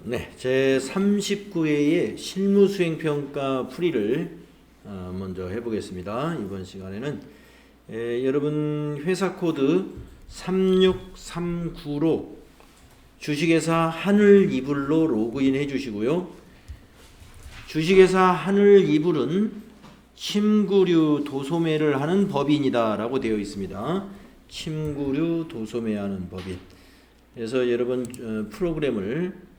네, 제 39회의 실무수행평가 풀이를 먼저 해보겠습니다. 이번 시간에는 여러분 회사 코드 3639로 주식회사 하늘이불로 로그인 해주시고요. 주식회사 하늘이불은 침구류 도소매를 하는 법인이다 라고 되어 있습니다. 침구류 도소매하는 법인. 그래서 여러분 프로그램을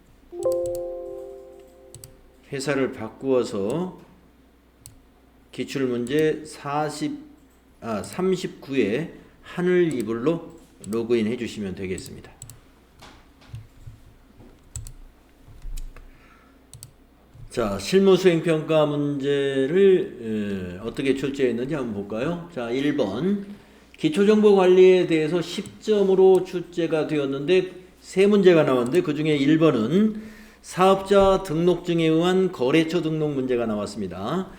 회사를 바꾸어서 기출문제 39에 하늘이불로 로그인 해주시면 되겠습니다. 자, 실무수행평가 문제를 어떻게 출제했는지 한번 볼까요? 자, 1번 기초정보관리에 대해서 10점으로 출제가 되었는데 세 문제가 나왔는데 그 중에 1번은 사업자 등록증에 의한 거래처 등록 문제가 나왔습니다.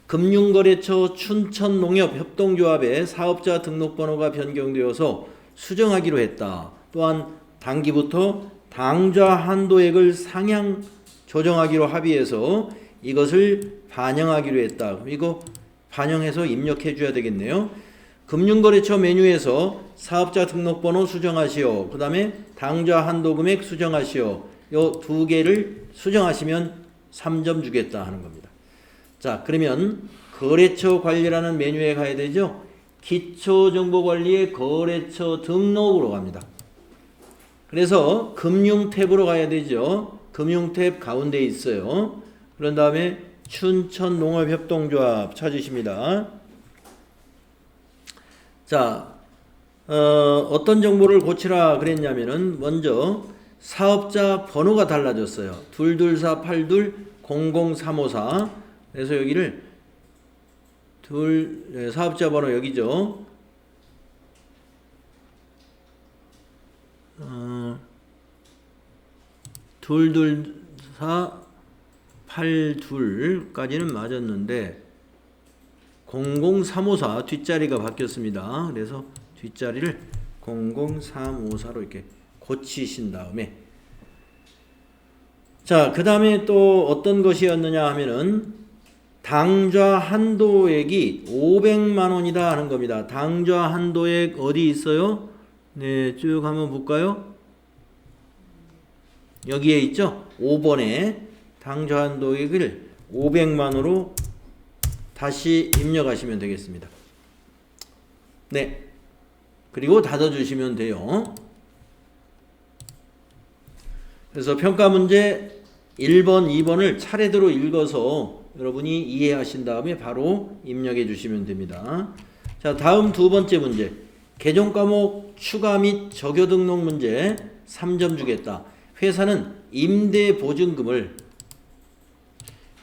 금융거래처 춘천농협협동조합의 사업자 등록번호가 변경되어서 수정하기로 했다. 또한 당기부터 당좌 한도액을 상향 조정하기로 합의해서 이것을 반영하기로 했다. 그럼 이거 반영해서 입력해 줘야 되겠네요. 금융거래처 메뉴에서 사업자 등록번호 수정하시오. 그 다음에 당좌 한도금액 수정하시오. 요 두 개를 수정하시면 3점 주겠다 하는 겁니다. 자, 그러면 거래처 관리라는 메뉴에 가야 되죠. 기초정보관리의 거래처 등록으로 갑니다. 그래서 금융 탭으로 가야 되죠. 금융 탭 가운데 있어요. 그런 다음에 춘천농업협동조합 찾으십니다. 자, 어떤 정보를 고치라 그랬냐면은 먼저 사업자 번호가 달라졌어요. 22482000354. 그래서 여기를 사업자 번호 여기죠. 22482까지는 맞았는데 00354 뒷자리가 바뀌었습니다. 그래서 뒷자리를 00354로 이렇게 고치신 다음에 자, 그 다음에 또 어떤 것이었느냐 하면은 당좌 한도액이 500만원이다 하는 겁니다. 당좌 한도액 어디 있어요? 네, 쭉 한번 볼까요? 여기에 있죠? 5번에 당좌 한도액을 500만원으로 다시 입력하시면 되겠습니다. 네. 그리고 닫아주시면 돼요. 그래서 평가 문제 1번, 2번을 차례대로 읽어서 여러분이 이해하신 다음에 바로 입력해 주시면 됩니다. 자, 다음 두 번째 문제. 개정 과목 추가 및 적용 등록 문제 3점 주겠다. 회사는 임대 보증금을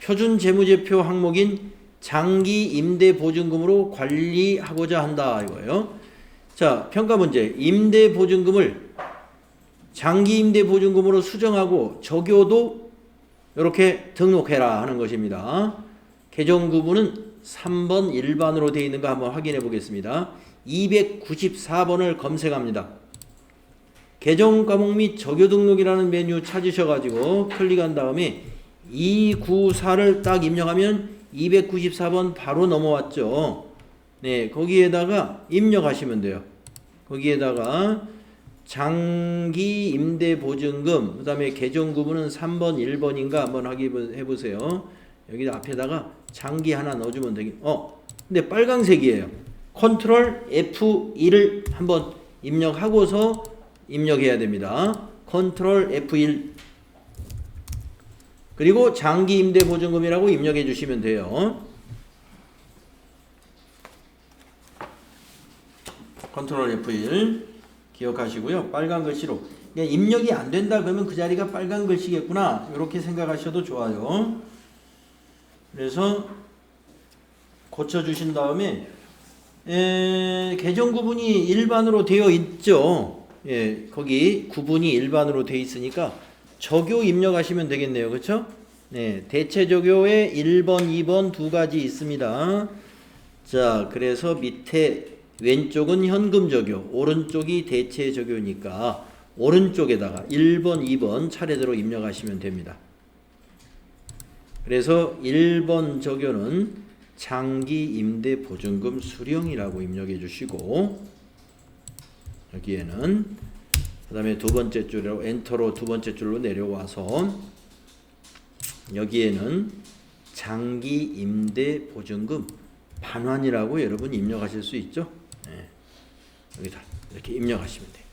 표준 재무제표 항목인 장기 임대 보증금으로 관리하고자 한다 이거예요. 자, 평가 문제. 임대 보증금을 장기 임대 보증금으로 수정하고 적용도 이렇게 등록해라 하는 것입니다. 개정 구분은 3번 일반으로 되어 있는 거 한번 확인해 보겠습니다. 294번을 검색합니다. 개정 과목 및 적용 등록이라는 메뉴 찾으셔가지고 클릭한 다음에 294를 딱 입력하면 294번 바로 넘어왔죠. 네, 거기에다가 입력하시면 돼요. 거기에다가 장기 임대 보증금, 그 다음에 개정 구분은 3번, 1번인가 한번 확인해 보세요. 여기 앞에다가 장기 하나 넣어주면 되겠. 근데 빨강색이에요. 컨트롤 F1을 한번 입력하고서 입력해야 됩니다. 컨트롤 F1. 그리고 장기 임대 보증금이라고 입력해 주시면 돼요. 컨트롤 F1 기억하시고요. 빨간 글씨로. 입력이 안 된다 그러면 그 자리가 빨간 글씨겠구나. 이렇게 생각하셔도 좋아요. 그래서 고쳐주신 다음에 개정 구분이 일반으로 되어 있죠. 예, 거기 구분이 일반으로 되어 있으니까 적용 입력하시면 되겠네요. 그렇죠? 네, 대체 적용에 1번, 2번 두 가지 있습니다. 자, 그래서 밑에 왼쪽은 현금 적용, 오른쪽이 대체 적용이니까 오른쪽에다가 1번, 2번 차례대로 입력하시면 됩니다. 그래서 1번 적요는 장기 임대 보증금 수령이라고 입력해 주시고, 여기에는 그 다음에 두 번째 줄로 엔터로 두 번째 줄로 내려와서 여기에는 장기 임대 보증금 반환이라고 여러분 입력하실 수 있죠. 네. 여기다 이렇게 입력하시면 돼요.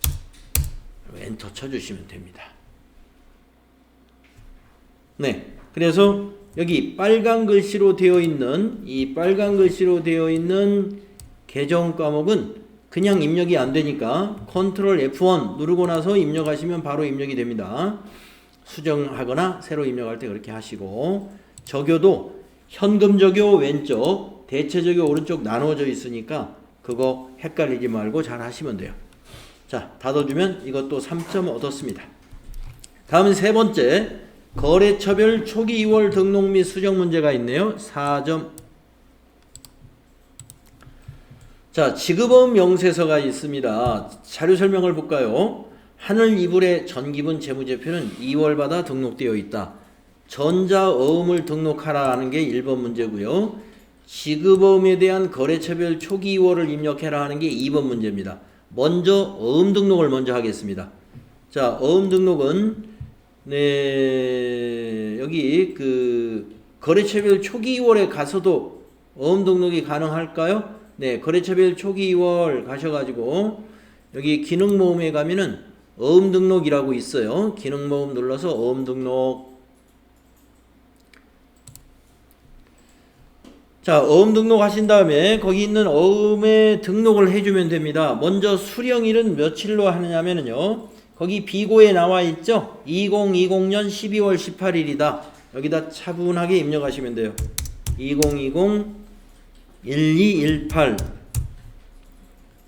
엔터 쳐주시면 됩니다. 네, 그래서 여기 빨간 글씨로 되어 있는 이 빨간 글씨로 되어 있는 계정 과목은 그냥 입력이 안 되니까 컨트롤 F1 누르고 나서 입력하시면 바로 입력이 됩니다. 수정하거나 새로 입력할 때 그렇게 하시고, 적요도 현금 적요 왼쪽, 대체 적요 오른쪽 나눠져 있으니까 그거 헷갈리지 말고 잘 하시면 돼요. 자, 닫아주면 이것도 3점 얻었습니다. 다음은 세 번째, 거래처별 초기 2월 등록 및 수정 문제가 있네요. 4점. 자, 지급어음 명세서가 있습니다. 자료 설명을 볼까요? 하늘 이불의 전기분 재무제표는 2월마다 등록되어 있다. 전자어음을 등록하라 하는 게 1번 문제고요. 지급어음에 대한 거래처별 초기 2월을 입력해라 하는 게 2번 문제입니다. 먼저 어음 등록을 먼저 하겠습니다. 자, 어음 등록은 여기 그 거래처별 초기 2월에 가서도 어음 등록이 가능할까요? 네, 거래처별 초기 2월 가셔가지고 여기 기능 모음에 가면은 어음 등록이라고 있어요. 기능 모음 눌러서 어음 등록. 자, 어음 등록 하신 다음에 거기 있는 어음에 등록을 해주면 됩니다. 먼저 수령일은 며칠로 하느냐면요, 거기 비고에 나와 있죠. 2020년 12월 18일이다. 여기다 차분하게 입력하시면 돼요. 2020 1218.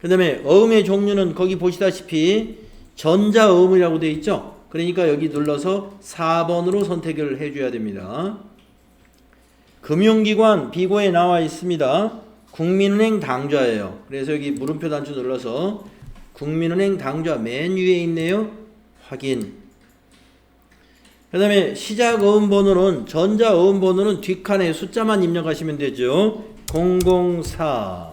그 다음에 어음의 종류는 거기 보시다시피 전자어음이라고 되어 있죠. 그러니까 여기 눌러서 4번으로 선택을 해줘야 됩니다. 금융기관 비고에 나와 있습니다. 국민은행 당좌예요. 그래서 여기 물음표 단추 눌러서 국민은행 당좌 맨 위에 있네요. 확인. 그 다음에 시작어음 번호는, 전자어음 번호는 뒷칸에 숫자만 입력하시면 되죠. 004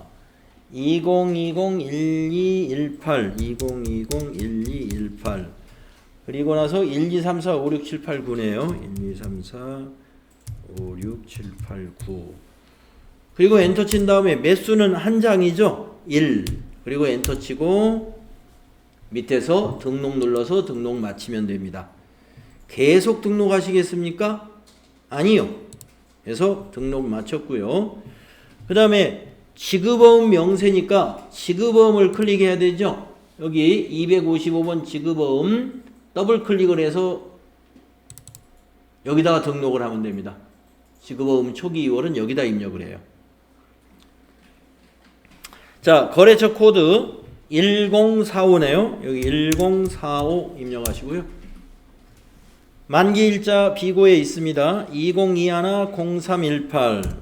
2020-1218 2020-1218. 그리고 나서 1, 2, 3, 4, 5, 6, 7, 8, 9네요. 1, 2, 3, 4, 5, 6, 7, 8, 9. 그리고 엔터 친 다음에 매수는 한 장이죠. 1. 그리고 엔터 치고 밑에서 등록 눌러서 등록 마치면 됩니다. 계속 등록하시겠습니까? 아니요. 그래서 등록 마쳤고요. 그 다음에 지급어음 명세니까 지급어음을 클릭해야 되죠. 여기 255번 지급어음 더블 클릭을 해서 여기다가 등록을 하면 됩니다. 지급어음 초기 2월은 여기다 입력을 해요. 자, 거래처 코드 1045네요. 여기 1045 입력하시고요. 만기일자 비고에 있습니다. 2021-0318.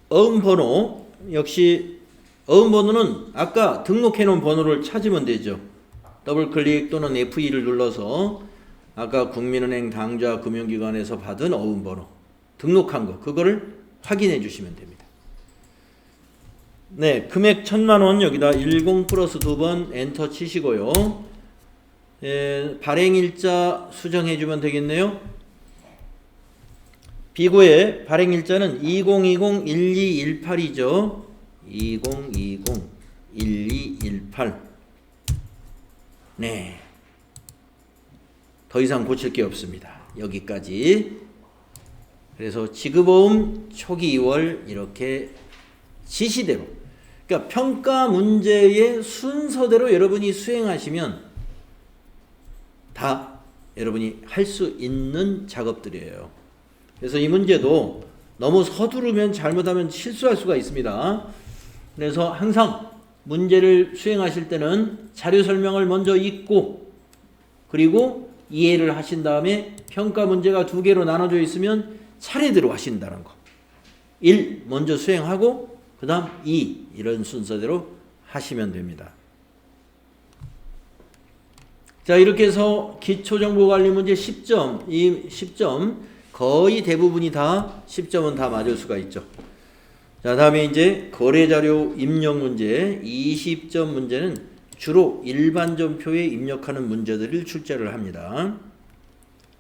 어음번호, 역시 어음번호는 아까 등록해 놓은 번호를 찾으면 되죠. 더블클릭 또는 F2를 눌러서 아까 국민은행 당좌 금융기관에서 받은 어음번호 등록한 거, 그거를 확인해 주시면 됩니다. 네, 금액 1000만원 여기다 10 플러스 2번 엔터 치시고요. 발행일자 수정해 주면 되겠네요. 비고의 발행일자는 2020-1218이죠. 2020-1218. 네. 더 이상 고칠 게 없습니다. 여기까지. 그래서 지급어음 초기 2월 이렇게 지시대로, 그러니까 평가 문제의 순서대로 여러분이 수행하시면 다 여러분이 할 수 있는 작업들이에요. 그래서 이 문제도 너무 서두르면 잘못하면 실수할 수가 있습니다. 그래서 항상 문제를 수행하실 때는 자료 설명을 먼저 읽고, 그리고 이해를 하신 다음에 평가 문제가 2개로 나눠져 있으면 차례대로 하신다는 거. 1 먼저 수행하고 그 다음 2 이런 순서대로 하시면 됩니다. 자, 이렇게 해서 기초정보관리 문제 10점, 이 10점 거의 대부분이 다 10점은 다 맞을 수가 있죠. 자, 다음에 이제 거래자료 입력 문제 20점 문제는 주로 일반 전표에 입력하는 문제들을 출제를 합니다.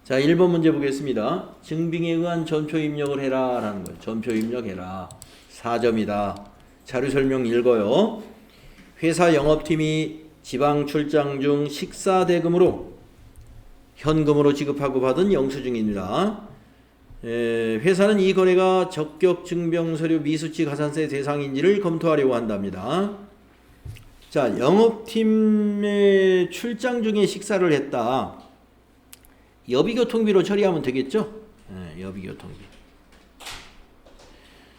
자, 1번 문제 보겠습니다. 증빙에 의한 전표 입력을 해라 라는 거예요. 전표 입력해라. 4점이다. 자료 설명 읽어요. 회사 영업팀이 지방 출장 중 식사 대금으로 현금으로 지급하고 받은 영수증입니다. 회사는 이 거래가 적격 증병서류 미수치 가산세 대상인지를 검토하려고 한답니다. 자, 영업팀의 출장 중에 식사를 했다. 여비교통비로 처리하면 되겠죠? 여비교통비.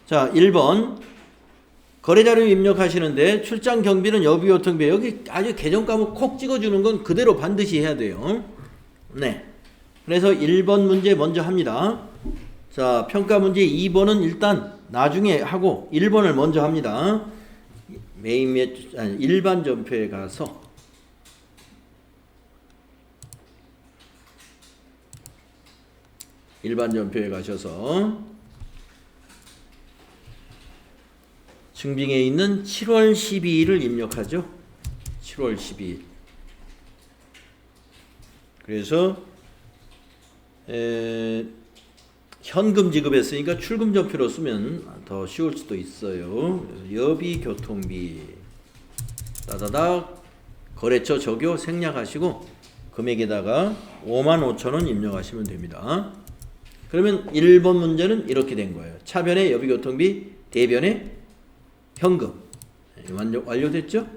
자, 1번 거래자료 입력하시는데 출장 경비는 여비교통비. 여기 아주 개정 과목 콕 찍어주는 건 그대로 반드시 해야 돼요. 네. 그래서 1번 문제 먼저 합니다. 자, 평가 문제 2번은 일단 나중에 하고 1번을 먼저 합니다. 일반 전표에 가서 일반 전표에 가셔서 증빙에 있는 7월 12일을 입력하죠. 7월 12일. 그래서 현금 지급했으니까 출금 전표로 쓰면 더 쉬울 수도 있어요. 여비 교통비 따다닥 거래처 적요 생략하시고 금액에다가 55,000원 입력하시면 됩니다. 그러면 1번 문제는 이렇게 된 거예요. 차변에 여비 교통비, 대변에 현금. 완료됐죠?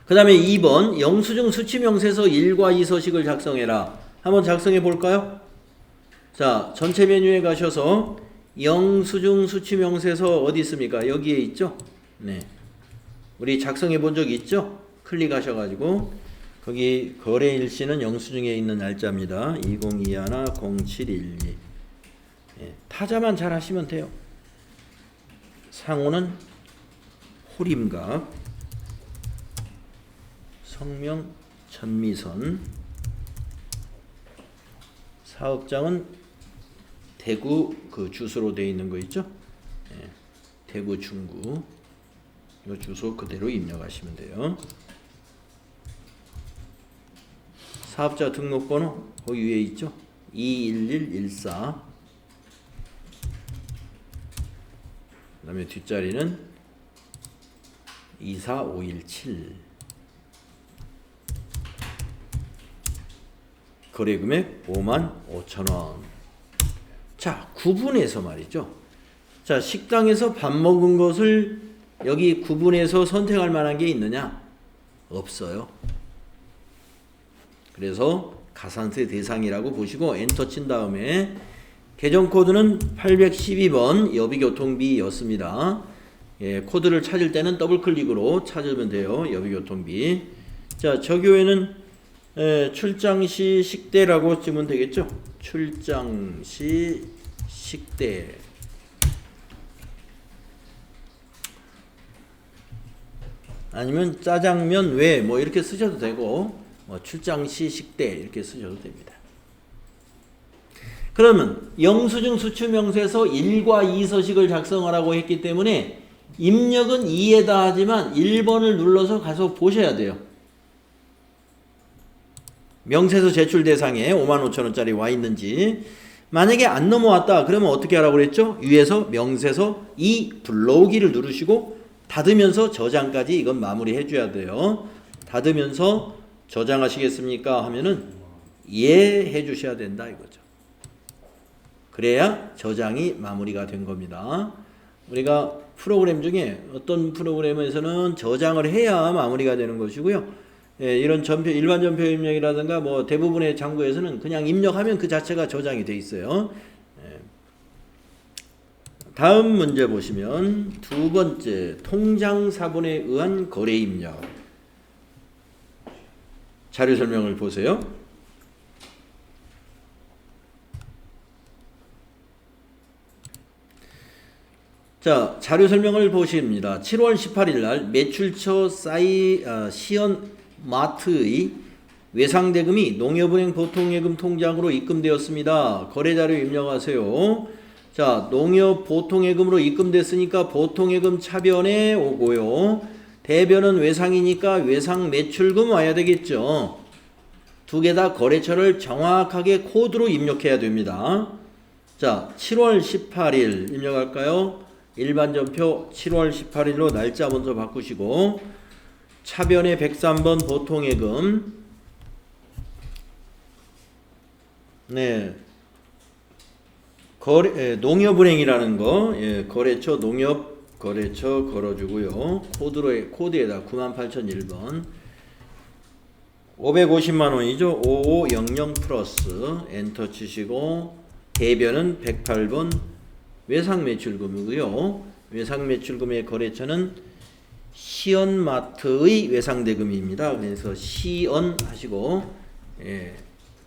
그 다음에 2번 영수증 수취명세서 1과 2 서식을 작성해라. 한번 작성해 볼까요? 자, 전체 메뉴에 가셔서 영수증 수취명세서 어디 있습니까? 여기에 있죠? 네. 우리 작성해 본 적 있죠? 클릭하셔가지고 거기 거래일시는 영수증에 있는 날짜입니다. 2021-0712. 예, 타자만 잘 하시면 돼요. 상호는 호림각, 성명 전미선, 사업장은 대구 그 주소로 되어 있는 거 있죠? 예, 대구 중구. 이 주소 그대로 입력하시면 돼요. 사업자 등록번호 그 위에 있죠? 21114. 그 다음에 뒷자리는 24517. 거래금액 55,000원. 자, 구분해서 말이죠. 자, 식당에서 밥 먹은 것을 여기 구분해서 선택할 만한 게 있느냐? 없어요. 그래서 가산세 대상이라고 보시고 엔터 친 다음에 계정 코드는 812번 여비교통비였습니다. 예, 코드를 찾을 때는 더블 클릭으로 찾으면 돼요. 여비교통비. 자, 적요에는 출장시 식대라고 쓰면 되겠죠. 출장시 식대. 아니면 짜장면 외 뭐 이렇게 쓰셔도 되고 출장시 식대 이렇게 쓰셔도 됩니다. 그러면 영수증 수취명세서 1과 2 서식을 작성하라고 했기 때문에 입력은 2에다 하지만 1번을 눌러서 가서 보셔야 돼요. 명세서 제출 대상에 55,000원짜리 와 있는지. 만약에 안 넘어왔다 그러면 어떻게 하라고 그랬죠? 위에서 명세서 2 불러오기를 누르시고 닫으면서 저장까지 이건 마무리 해줘야 돼요. 닫으면서 저장하시겠습니까? 하면은 예 해주셔야 된다 이거죠. 그래야 저장이 마무리가 된 겁니다. 우리가 프로그램 중에 어떤 프로그램에서는 저장을 해야 마무리가 되는 것이고요. 예, 이런 전표, 일반 전표 입력이라든가 뭐 대부분의 장부에서는 그냥 입력하면 그 자체가 저장이 돼 있어요. 예. 다음 문제 보시면 두 번째 통장 사본에 의한 거래 입력. 자료 설명을 보세요. 자, 자료 설명을 보십니다. 7월 18일 날 매출처 시연마트의 외상대금이 농협은행 보통예금 통장으로 입금되었습니다. 거래자료 입력하세요. 자, 농협 보통예금으로 입금됐으니까 보통예금 차변에 오고요. 대변은 외상이니까 외상 매출금 와야 되겠죠. 두 개 다 거래처를 정확하게 코드로 입력해야 됩니다. 자, 7월 18일 입력할까요? 일반전표 7월 18일로 날짜 먼저 바꾸시고 차변에 103번 보통예금 네, 농협은행이라는 거, 거래처 농협 거래처 걸어주고요. 코드에다 98,001번 550만 원이죠. 5500 플러스 엔터 치시고 대변은 108번 외상매출금이고요. 외상매출금의 거래처는 시연마트의 외상대금입니다. 그래서 시연 하시고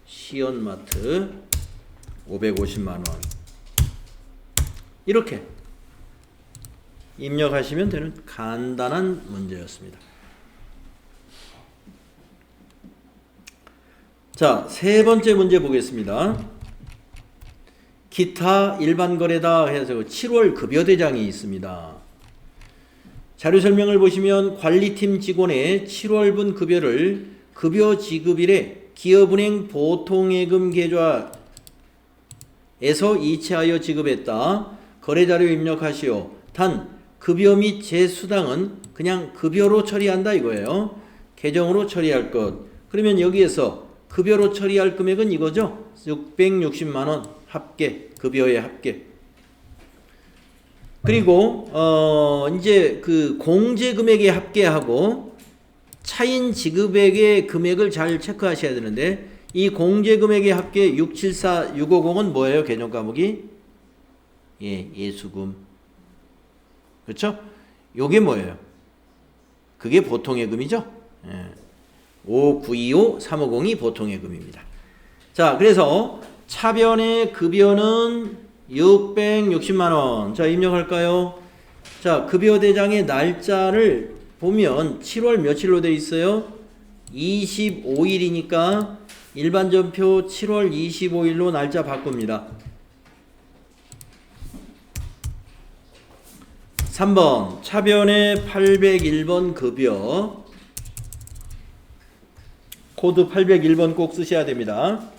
시연마트 550만 원 이렇게 입력하시면 되는 간단한 문제였습니다. 자, 세 번째 문제 보겠습니다. 기타 일반 거래다 해서 7월 급여대장이 있습니다. 자료 설명을 보시면 관리팀 직원의 7월분 급여를 급여 지급일에 기업은행 보통예금 계좌에서 이체하여 지급했다. 거래자료 입력하시오. 단 급여 및 제수당은 그냥 급여로 처리한다 이거예요. 계정으로 처리할 것. 그러면 여기에서 급여로 처리할 금액은 이거죠. 660만 원 합계, 급여의 합계. 그리고 이제 그 공제 금액의 합계하고 차인 지급액의 금액을 잘 체크하셔야 되는데 이 공제 금액의 합계 674650은 뭐예요? 개념 과목이? 예수금. 그렇죠? 요게 뭐예요? 그게 보통예금이죠? 5925 350이 보통예금입니다. 자, 그래서 차변의 급여는 660만 원. 자, 입력할까요? 자, 급여 대장의 날짜를 보면 7월 며칠로 돼 있어요? 25일이니까 일반전표 7월 25일로 날짜 바꿉니다. 3번 차변의 801번 급여 코드 801번 꼭 쓰셔야 됩니다.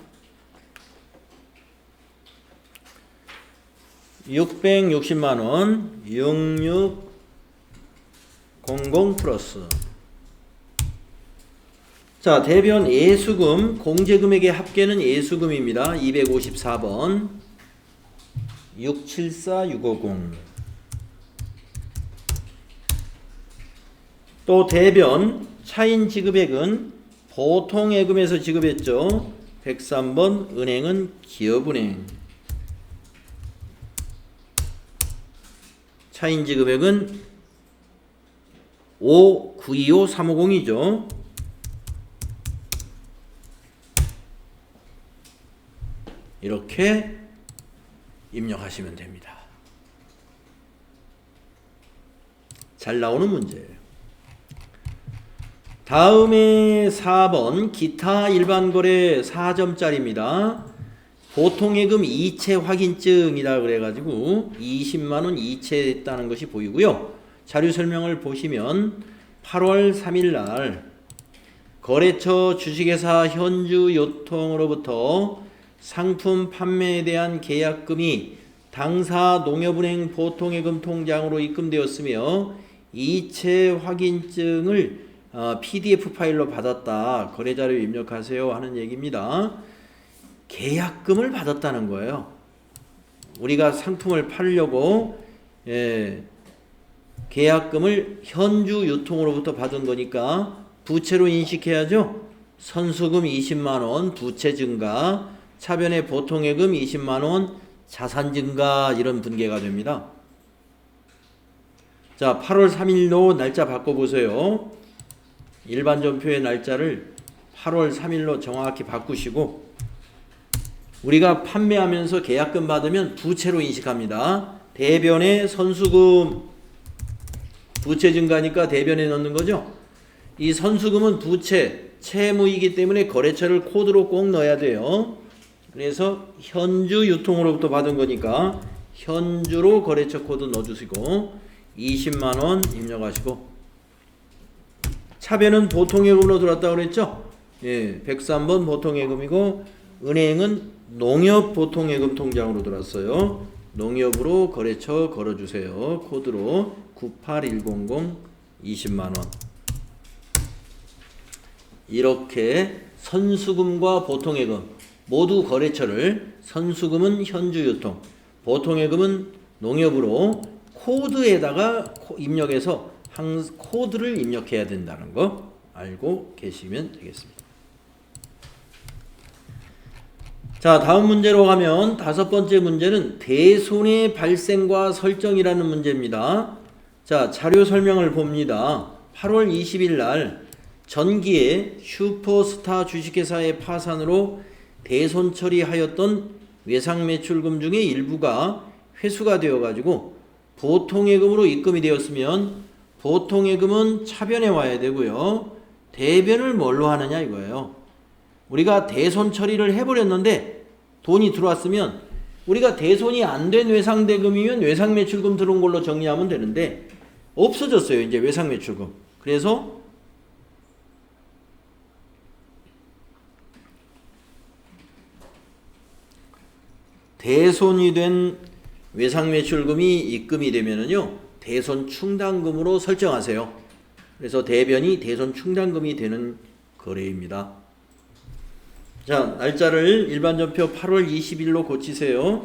660만원 6600 플러스. 자, 대변 예수금 공제금액의 합계는 예수금입니다. 254번 674650. 또 대변 차인 지급액은 보통예금에서 지급했죠. 103번 은행은 기업은행. 차인 지급액은 5925 350이죠. 이렇게 입력하시면 됩니다. 잘 나오는 문제예요. 다음에 4번 기타 일반거래 4점짜리입니다. 보통예금 이체 확인증이다 그래가지고 20만원 이체했다는 것이 보이고요. 자료 설명을 보시면 8월 3일날 거래처 주식회사 현주유통으로부터 상품 판매에 대한 계약금이 당사 농협은행 보통예금 통장으로 입금되었으며 이체 확인증을 PDF 파일로 받았다. 거래자료 입력하세요 하는 얘기입니다. 계약금을 받았다는 거예요. 우리가 상품을 팔려고 계약금을 현주유통으로부터 받은 거니까 부채로 인식해야죠. 선수금 20만원 부채 증가, 차변의 보통예금 20만원 자산 증가, 이런 분계가 됩니다. 자, 8월 3일로 날짜 바꿔보세요. 일반전표의 날짜를 8월 3일로 정확히 바꾸시고, 우리가 판매하면서 계약금 받으면 부채로 인식합니다. 대변에 선수금 부채 증가니까 대변에 넣는 거죠. 이 선수금은 부채, 채무이기 때문에 거래처를 코드로 꼭 넣어야 돼요. 그래서 현주 유통으로부터 받은 거니까 현주로 거래처 코드 넣어주시고 20만원 입력하시고 차변은 보통예금으로 들어왔다고 그랬죠. 예, 103번 보통예금이고 은행은 농협 보통예금 통장으로 들어왔어요. 농협으로 거래처 걸어주세요. 코드로 98100 20만원. 이렇게 선수금과 보통예금 모두 거래처를 선수금은 현주유통, 보통예금은 농협으로 코드에다가 입력해서 코드를 입력해야 된다는 거 알고 계시면 되겠습니다. 자, 다음 문제로 가면 5번째 문제는 대손해 발생과 설정이라는 문제입니다. 자, 자료 설명을 봅니다. 8월 20일 날 전기에 슈퍼스타 주식회사의 파산으로 대손 처리하였던 외상매출금 중의 일부가 회수가 되어가지고 보통예금으로 입금이 되었으면 보통예금은 차변에 와야 되고요. 대변을 뭘로 하느냐 이거예요. 우리가 대손 처리를 해버렸는데 돈이 들어왔으면 우리가 대손이 안 된 외상대금이면 외상매출금 들어온 걸로 정리하면 되는데 없어졌어요. 이제 외상매출금. 그래서 대손이 된 외상매출금이 입금이 되면은요 대손 충당금으로 설정하세요. 그래서 대변이 대손 충당금이 되는 거래입니다. 자, 날짜를 일반전표 8월 20일로 고치세요.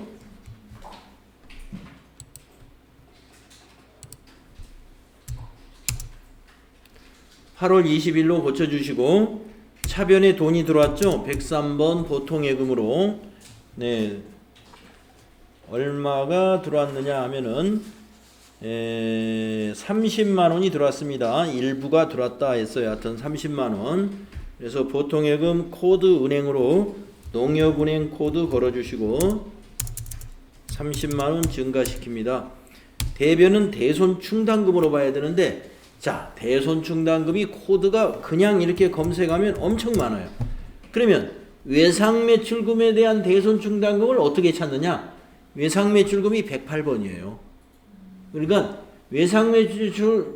(8월 20일로) 고쳐주시고 차변에 돈이 들어왔죠. 103번 보통예금으로 네, 얼마가 들어왔느냐 하면은 30만원이 들어왔습니다. 일부가 들어왔다 했어요. 하여튼 30만원. 그래서 보통예금 코드 은행으로 농협은행 코드 걸어주시고 30만원 증가시킵니다. 대변은 대손 충당금으로 봐야 되는데 자, 대손 충당금이 코드가 그냥 이렇게 검색하면 엄청 많아요. 그러면 외상매출금에 대한 대손 충당금을 어떻게 찾느냐? 외상매출금이 108번이에요. 그러니까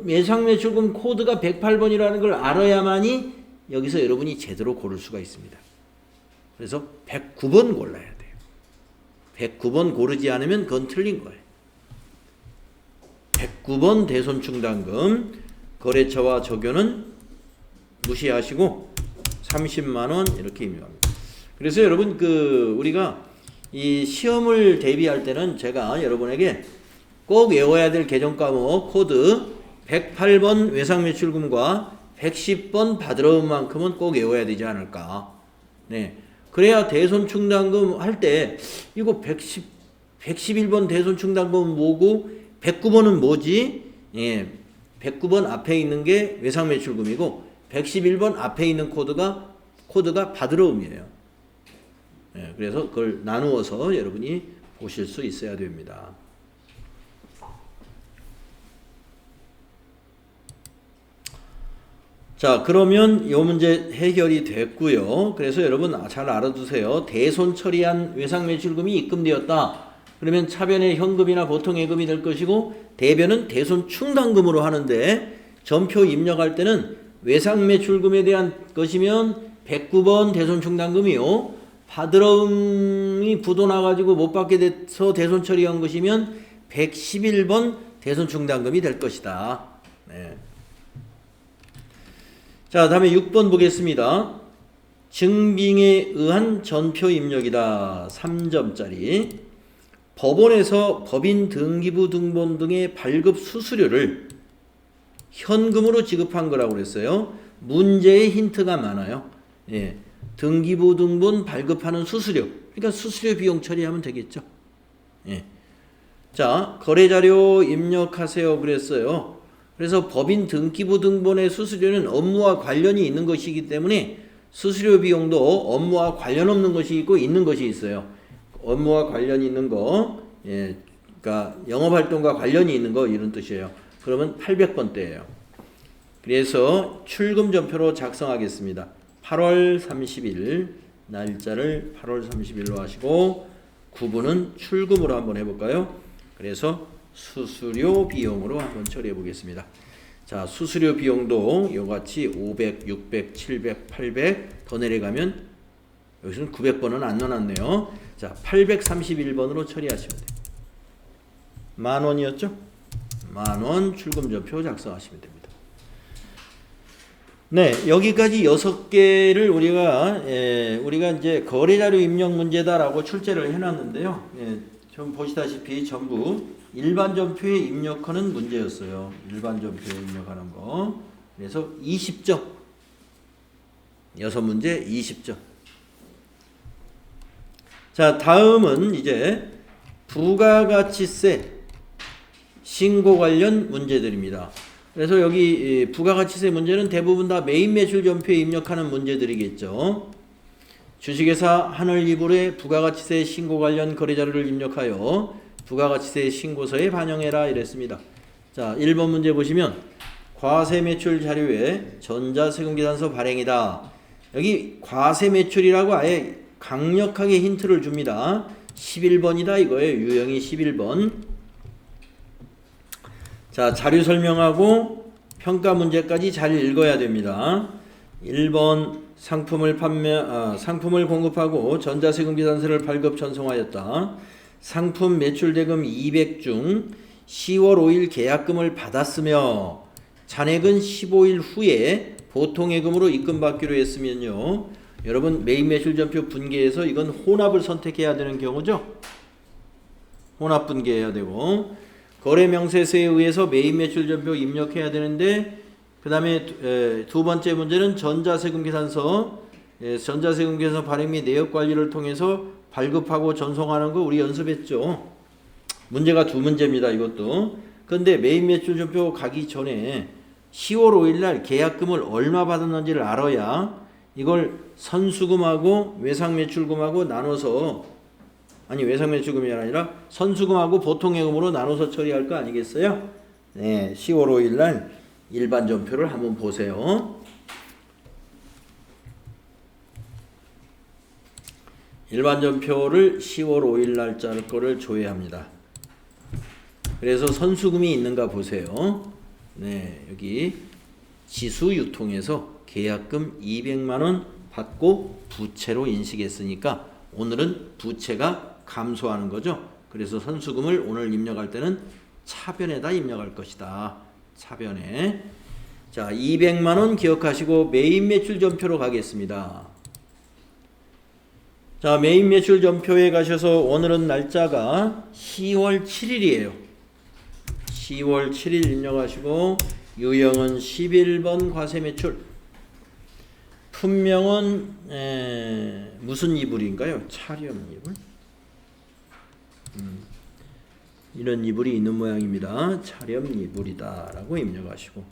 외상매출금 코드가 108번이라는 걸 알아야만이 여기서 여러분이 제대로 고를 수가 있습니다. 그래서 109번 골라야 돼요. 109번 고르지 않으면 그건 틀린 거예요. 109번 대손충당금 거래처와 적용은 무시하시고 30만원 이렇게 입력합니다. 그래서 여러분 우리가 이 시험을 대비할 때는 제가 여러분에게 꼭 외워야 될 개정 과목 코드 108번 외상매출금과 110번 받으러온만큼은 꼭 외워야 되지 않을까. 네. 그래야 대손충당금 할 때 이거 111번 대손충당금은 뭐고 109번은 뭐지? 예. 109번 앞에 있는 게 외상매출금이고 111번 앞에 있는 코드가 받으러옴이에요. 예. 그래서 그걸 나누어서 여러분이 보실 수 있어야 됩니다. 자, 그러면 이 문제 해결이 됐고요. 그래서 여러분 잘 알아두세요. 대손 처리한 외상매출금이 입금되었다. 그러면 차변에 현금이나 보통예금이 될 것이고 대변은 대손 충당금으로 하는데 전표 입력할 때는 외상매출금에 대한 것이면 109번 대손 충당금이요. 받으러움이 부도 나가지고 못 받게 돼서 대손 처리한 것이면 111번 대손 충당금이 될 것이다. 네. 자, 다음에 6번 보겠습니다. 증빙에 의한 전표 입력이다. 3점짜리. 법원에서 법인 등기부 등본 등의 발급 수수료를 현금으로 지급한 거라고 그랬어요. 문제의 힌트가 많아요. 예. 등기부 등본 발급하는 수수료. 그러니까 수수료 비용 처리하면 되겠죠. 예. 자, 거래자료 입력하세요 그랬어요. 그래서 법인 등기부 등본의 수수료는 업무와 관련이 있는 것이기 때문에 수수료 비용도 업무와 관련 없는 것이 있고 있는 것이 있어요. 업무와 관련이 있는 거, 예, 그러니까 영업활동과 관련이 있는 거 이런 뜻이에요. 그러면 800번대예요. 그래서 출금전표로 작성하겠습니다. 8월 30일 날짜를 8월 30일로 하시고 구분은 출금으로 한번 해볼까요? 그래서 수수료 비용으로 한번 처리해 보겠습니다. 자, 수수료 비용도 이같이 500, 600, 700, 800 더 내려가면 여기서는 900번은 안 넣어놨네요. 자, 831번으로 처리하시면 돼요. 10,000원이었죠? 10,000원 출금전표 작성하시면 됩니다. 네, 여기까지 6개를 우리가 이제 거래자료 입력 문제다라고 출제를 해놨는데요. 좀 보시다시피 전부 일반전표에 입력하는 문제였어요. 일반전표에 입력하는 거. 그래서 20점. 6문제 20점. 자, 다음은 이제 부가가치세 신고 관련 문제들입니다. 그래서 여기 부가가치세 문제는 대부분 다 메인 매출 전표에 입력하는 문제들이겠죠. 주식회사 하늘이불의 부가가치세 신고 관련 거래자료를 입력하여 부가가치세 신고서에 반영해라 이랬습니다. 자, 1번 문제 보시면 과세매출 자료에 전자세금계산서 발행이다. 여기 과세매출이라고 아예 강력하게 힌트를 줍니다. 11번이다 이거예요. 유형이 11번. 자, 자료 설명하고 평가 문제까지 잘 읽어야 됩니다. 1번 상품을 공급하고 전자세금계산서를 발급 전송하였다. 상품 매출대금 200 중 10월 5일 계약금을 받았으며 잔액은 15일 후에 보통예금으로 입금받기로 했으면요. 여러분 메인 매출전표 분계에서 이건 혼합을 선택해야 되는 경우죠. 혼합 분계해야 되고 거래명세서에 의해서 메인 매출전표 입력해야 되는데 그 다음에 두 번째 문제는 전자세금계산서 발행 및 내역관리를 통해서 발급하고 전송하는 거 우리 연습했죠. 문제가 2문제입니다. 이것도. 근데 메인 매출전표 가기 전에 10월 5일 날 계약금을 얼마 받았는지를 알아야 이걸 선수금하고 외상매출금하고 나눠서 외상매출금이 아니라 선수금하고 보통예금으로 나눠서 처리할 거 아니겠어요? 네, 10월 5일 날 일반 전표를 한번 보세요. 일반 전표를 10월 5일 날짜 거를 조회합니다. 그래서 선수금이 있는가 보세요. 네, 여기 지수유통에서 계약금 200만원 받고 부채로 인식했으니까 오늘은 부채가 감소하는 거죠. 그래서 선수금을 오늘 입력할 때는 차변에다 입력할 것이다. 차변에. 자, 200만원 기억하시고 메인 매출 전표로 가겠습니다. 자, 메인 매출 전표에 가셔서 오늘은 날짜가 10월 7일이에요. 10월 7일 입력하시고 유형은 11번 과세매출. 품명은 무슨 이불인가요? 차렴 이불? 이런 이불이 있는 모양입니다. 차렴 이불이다 라고 입력하시고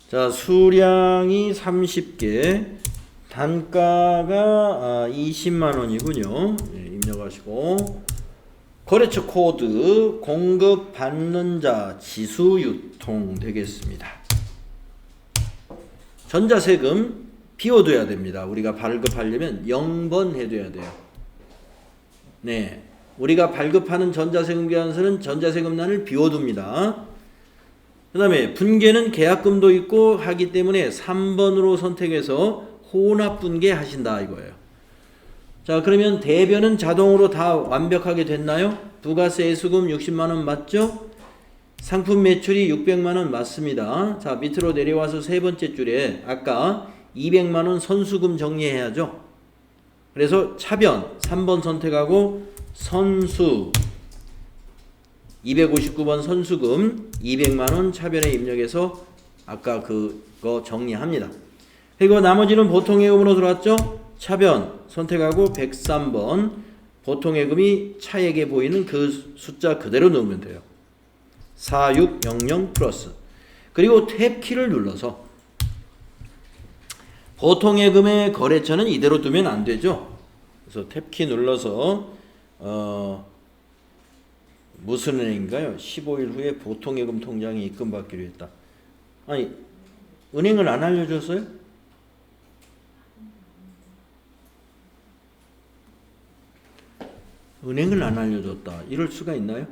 자, 수량이 30개 단가가 20만원이군요. 입력하시고 거래처 코드 공급 받는 자 지수유통 되겠습니다. 전자세금 비워둬야 됩니다. 우리가 발급하려면 0번 해둬야 돼요. 네, 우리가 발급하는 전자세금계산서는 전자세금란을 비워둡니다. 그 다음에 분계는 계약금도 있고 하기 때문에 3번으로 선택해서 혼합 분계 하신다 이거예요. 자, 그러면 대변은 자동으로 다 완벽하게 됐나요? 부가세 수금 60만원 맞죠? 상품 매출이 600만원 맞습니다. 자, 밑으로 내려와서 세 번째 줄에 아까 200만원 선수금 정리해야죠. 그래서 차변 3번 선택하고 선수 259번 선수금 200만원 차변에 입력해서 아까 그거 정리합니다. 그리고 나머지는 보통예금으로 들어왔죠? 차변 선택하고 103번 보통예금이 차액에 보이는 그 숫자 그대로 넣으면 돼요. 4600 플러스. 그리고 탭키를 눌러서 보통예금의 거래처는 이대로 두면 안 되죠. 그래서 탭키 눌러서 무슨 은행인가요? 15일 후에 보통예금 통장에 입금받기로 했다. 아니, 은행을 안 알려줬어요? 은행을 안 알려줬다. 이럴 수가 있나요?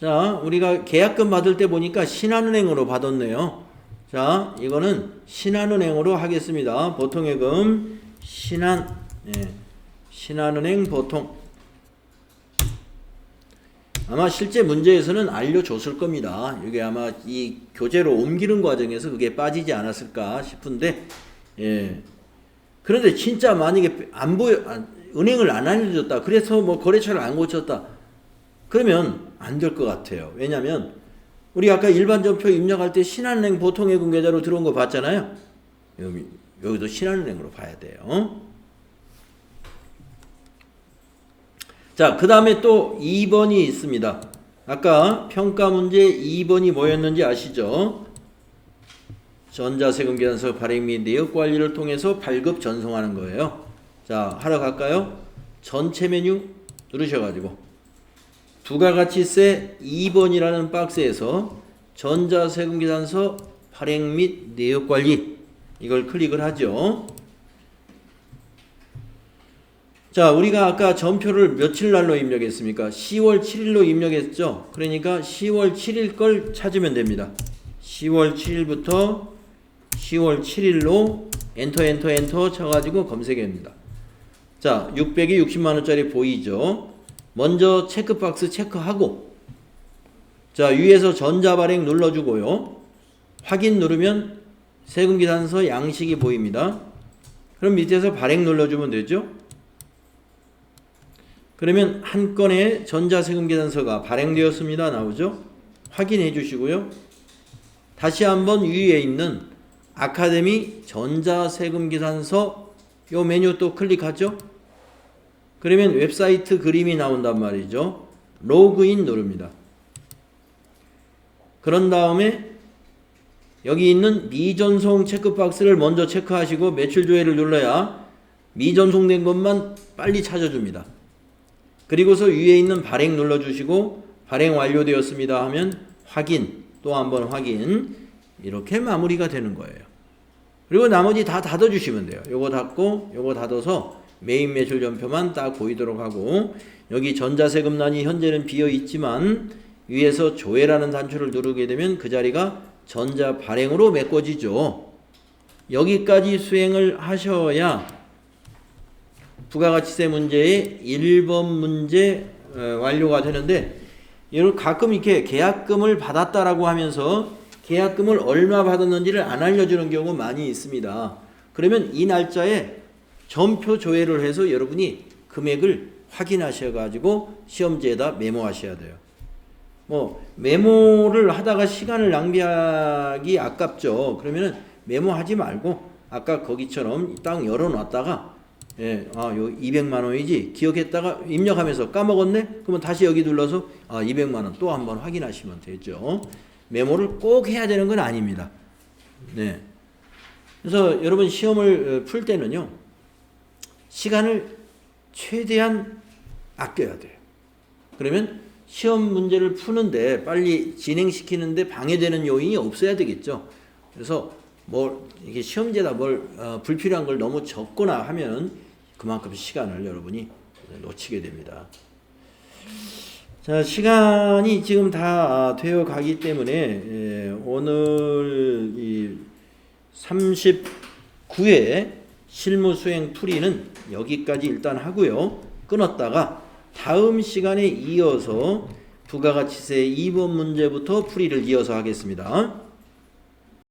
자, 우리가 계약금 받을 때 보니까 신한은행으로 받았네요. 자, 이거는 신한은행으로 하겠습니다. 보통예금 신한은행 보통. 아마 실제 문제에서는 알려줬을 겁니다. 이게 아마 이 교재로 옮기는 과정에서 그게 빠지지 않았을까 싶은데, 그런데 진짜 만약에 안 보여, 은행을 안 알려줬다. 그래서 뭐 거래처를 안 고쳤다. 그러면 안 될 것 같아요. 왜냐면 우리 아까 일반 전표 입력할 때 신한은행 보통예금 계좌로 들어온 거 봤잖아요. 여기도 신한은행으로 봐야 돼요. 자, 그 다음에 또 2번이 있습니다. 아까 평가 문제 2번이 뭐였는지 아시죠? 전자세금계산서 발행 및 내역 관리를 통해서 발급 전송하는 거예요. 자, 하러 갈까요? 전체 메뉴 누르셔가지고 부가가치세 2번이라는 박스에서 전자세금계산서 발행 및 내역관리 이걸 클릭을 하죠. 자, 우리가 아까 전표를 며칠 날로 입력했습니까? 10월 7일로 입력했죠. 그러니까 10월 7일 걸 찾으면 됩니다. 10월 7일부터 10월 7일로 엔터 쳐가지고 검색합니다. 자, 600이 60만원짜리 보이죠? 먼저 체크박스 체크하고, 자, 위에서 전자발행 눌러주고요. 확인 누르면 세금계산서 양식이 보입니다. 그럼 밑에서 발행 눌러주면 되죠. 그러면 한 건의 전자세금계산서가 발행되었습니다. 나오죠. 확인해 주시고요. 다시 한번 위에 있는 아카데미 전자세금계산서 요 메뉴 또 클릭하죠. 그러면 웹사이트 그림이 나온단 말이죠. 로그인 누릅니다. 그런 다음에 여기 있는 미전송 체크박스를 먼저 체크하시고 매출 조회를 눌러야 미전송된 것만 빨리 찾아줍니다. 그리고서 위에 있는 발행 눌러주시고 발행 완료되었습니다 하면 확인, 또 한번 확인, 이렇게 마무리가 되는 거예요. 그리고 나머지 다 닫아주시면 돼요. 요거 닫고 요거 닫아서 메인 매출 전표만 딱 보이도록 하고, 여기 전자세금란이 현재는 비어 있지만 위에서 조회라는 단추를 누르게 되면 그 자리가 전자 발행으로 메꿔지죠. 여기까지 수행을 하셔야 부가가치세 문제의 1번 문제 완료가 되는데, 이걸 가끔 이렇게 계약금을 받았다라고 하면서 계약금을 얼마 받았는지를 안 알려주는 경우 많이 있습니다. 그러면 이 날짜에 전표 조회를 해서 여러분이 금액을 확인하셔가지고 시험지에다 메모하셔야 돼요. 뭐 메모를 하다가 시간을 낭비하기 아깝죠. 그러면은 메모하지 말고 아까 거기처럼 딱 열어놨다가 요 200만 원이지 기억했다가 입력하면서 까먹었네? 그러면 다시 여기 눌러서 200만 원 또 한번 확인하시면 되죠. 메모를 꼭 해야 되는 건 아닙니다. 네. 그래서 여러분 시험을 풀 때는요, 시간을 최대한 아껴야 돼요. 그러면 시험 문제를 푸는데 빨리 진행시키는데 방해되는 요인이 없어야 되겠죠. 그래서 이게 시험지에다 불필요한 걸 너무 적거나 하면 그만큼 시간을 여러분이 놓치게 됩니다. 자, 시간이 지금 다 되어 가기 때문에 오늘 이 39회 실무 수행 풀이는 여기까지 일단 하고요. 끊었다가 다음 시간에 이어서 부가가치세 2번 문제부터 풀이를 이어서 하겠습니다.